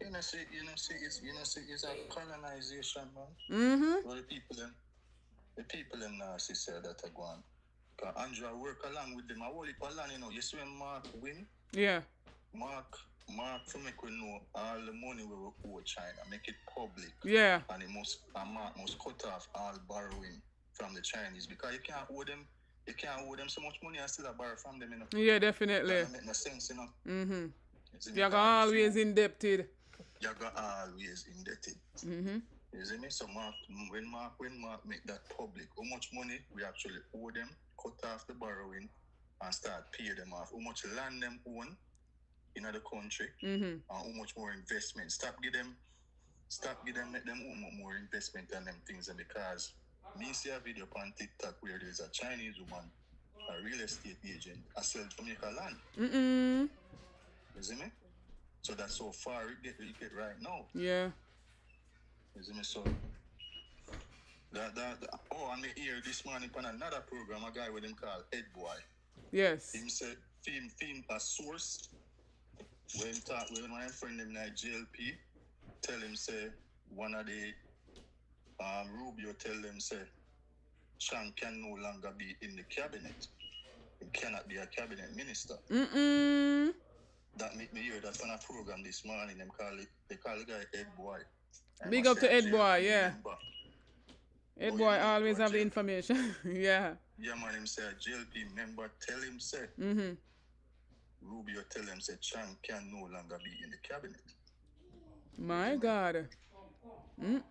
You know, see, it's a colonization, Mm-hmm. Well, the people them now see that are going. Because Anju work along with them. I hold it along, you know. You see when Mark win? Yeah. Mark to make we know all the money we owe China, make it public. Yeah. And Mark must cut off all borrowing from the Chinese because you can't owe them so much money and still borrow from them, you know. Yeah, definitely. That make no sense, you know. Mm-hmm. You're always indebted. You're always indebted. Mm-hmm. You see me? So when Mark make that public, how much money we actually owe them, cut off the borrowing and start pay them off. How much land them own in the country, and how much more investment. Stop give them make them own more investment and them things. And because me see a video on TikTok where there's a Chinese woman, a real estate agent, I sell Jamaica land. You see me? So that's so far it get right now. Yeah. You see me? So and me hear this morning on another program, a guy with him called Ed Boy. Yes. Him said film a source when my friend him like JLP tell him say one of the Rubio tell them say Chan can no longer be in the cabinet. He cannot be a cabinet minister. That make me hear that on a program this morning. They call the guy Ed Boy. Big up to Ed Boy, yeah. Member. Ed Boy always have the information. Yeah. Yeah, man, him say a JLP member tell him say Rubio tell him say Chan can no longer be in the cabinet. My God. I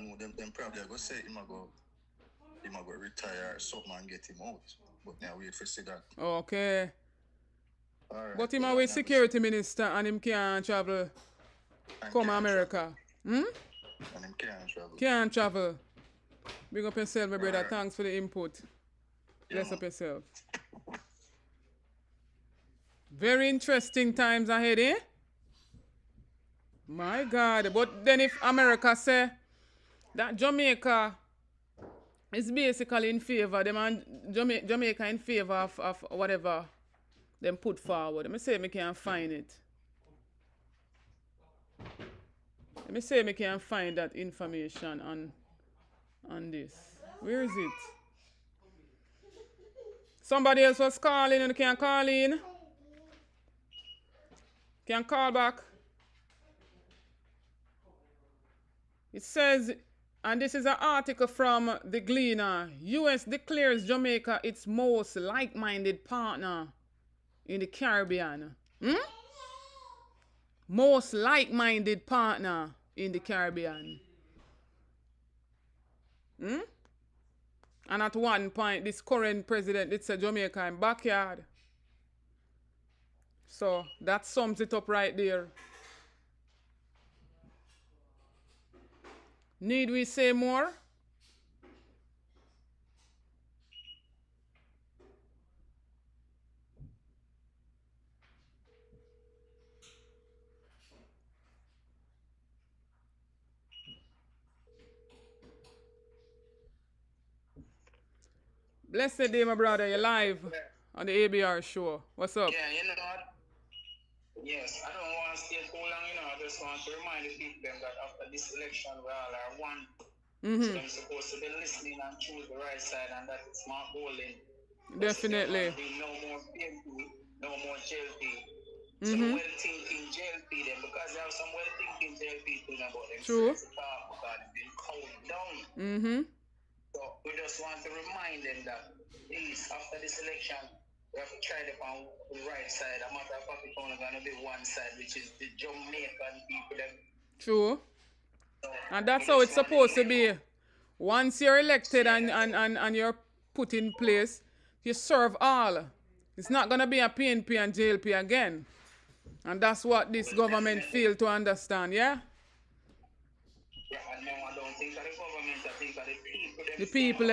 know them probably go say him go retire or something and get him out. But now wait for see that. Okay. Alright. But him always security minister and him can't travel. Come America. And him can't travel. Can't travel. Big up yourself, my brother. Alright. Thanks for the input. Yeah, Bless man. up yourself. Very interesting times ahead, eh? My God. But then if America say that Jamaica is basically in favor, them and Jamaica in favor of whatever them put forward. Let me say I can find it. Let me say I can find that information on this. Where is it? Somebody else was calling and can call in. Can call back. It says, and this is an article from The Gleaner, U.S. declares Jamaica its most like-minded partner in the Caribbean. Most like-minded partner in the Caribbean. And at one point, this current president, it's a Jamaica in backyard. So that sums it up right there. Need we say more? Blessed day, my brother. You're live on the ABR show. What's up? Yeah, you know what? Yes, I don't want to stay too long, you know. I just want to remind the people that after this election, we all are one. So I'm supposed to be listening and choose the right side, and that is my goal. Definitely. No more PMP, no more JLP. So well-thinking JLP then, because there are some well-thinking JLP talking about them. True. Because it's been cooled down. So we just want to remind them that please, after this election, we have to try to find the right side. A matter of fact, it's only going to be one side, which is the Jamaican people. True. So and that's how it's supposed to be. Once you're elected and you're put in place, you serve all. It's not going to be a PNP and JLP again. And that's what this government failed to understand, yeah? Yeah, and no, I don't think that the government, I think that the people. The people,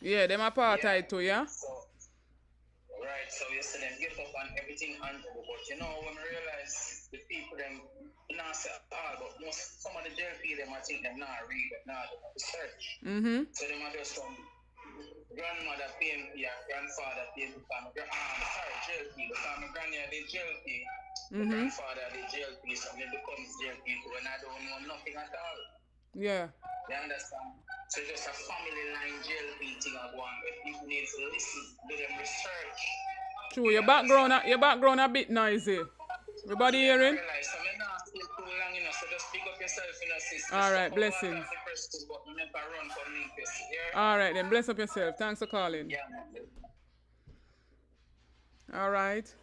yeah, them apartheid too, yeah? Right, so you see them get up on everything handle, but you know, when we realize the people them not say all, but most some of the JLP them I think them not read, not research. So them are just some grandmother PMP and grandfather PMP, JLP, because my granny did JLP, grandfather did JLP, so they becomes JLP when I don't know nothing at all. Yeah. You understand? So just a family line JLP thing I want, but people need to listen, do them research. True, your background a bit noisy. Everybody hearing? Alright, blessings. Alright, then bless up yourself. Thanks for calling. Alright.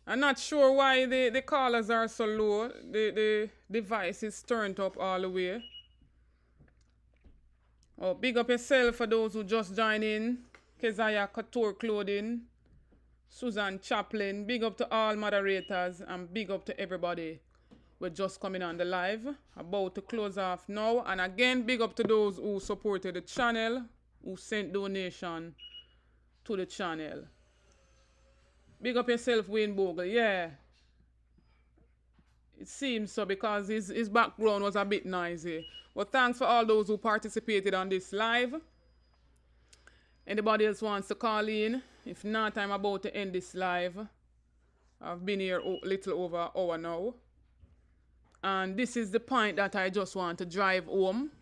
I'm not sure why the callers are so low. The device is turned up all the way. Oh, big up yourself for those who just joined in. Keziah Couture Clothing, Susan Chaplin. Big up to all moderators and big up to everybody. We're just coming on the live. About to close off now. And again, big up to those who supported the channel, who sent donation to the channel. Big up yourself, Wayne Bogle. Yeah. It seems so because his background was a bit noisy. But thanks for all those who participated on this live. Anybody else wants to call in? If not, I'm about to end this live. I've been here a little over an hour now. And this is the point that I just want to drive home.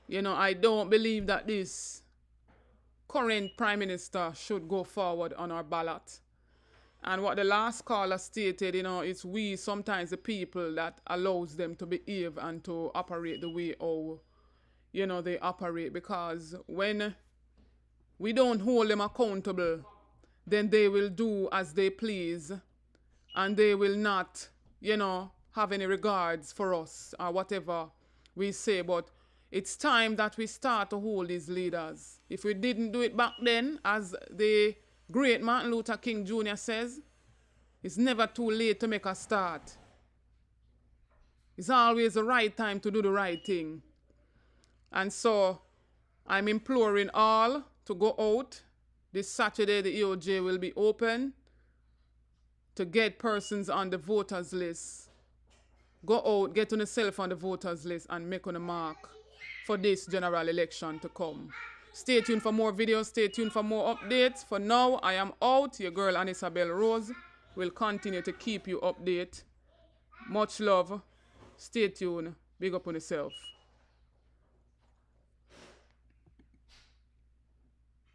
You know, I don't believe that this current Prime Minister should go forward on our ballot. And what the last caller stated, you know, it's we, sometimes the people, that allows them to behave and to operate the way how, you know, they operate. Because when we don't hold them accountable, then they will do as they please. And they will not, you know, have any regards for us or whatever we say. But it's time that we start to hold these leaders. If we didn't do it back then, as the great Martin Luther King Jr. says, it's never too late to make a start. It's always the right time to do the right thing. And so I'm imploring all to go out. This Saturday, the EOJ will be open. to get persons on the voters list. Go out, get on yourself on the voters list and make on a mark for this general election to come. Stay tuned for more videos, stay tuned for more updates. For now, I am out. Your girl Anisabel Rose will continue to keep you updated. Much love. Stay tuned. Big up on yourself.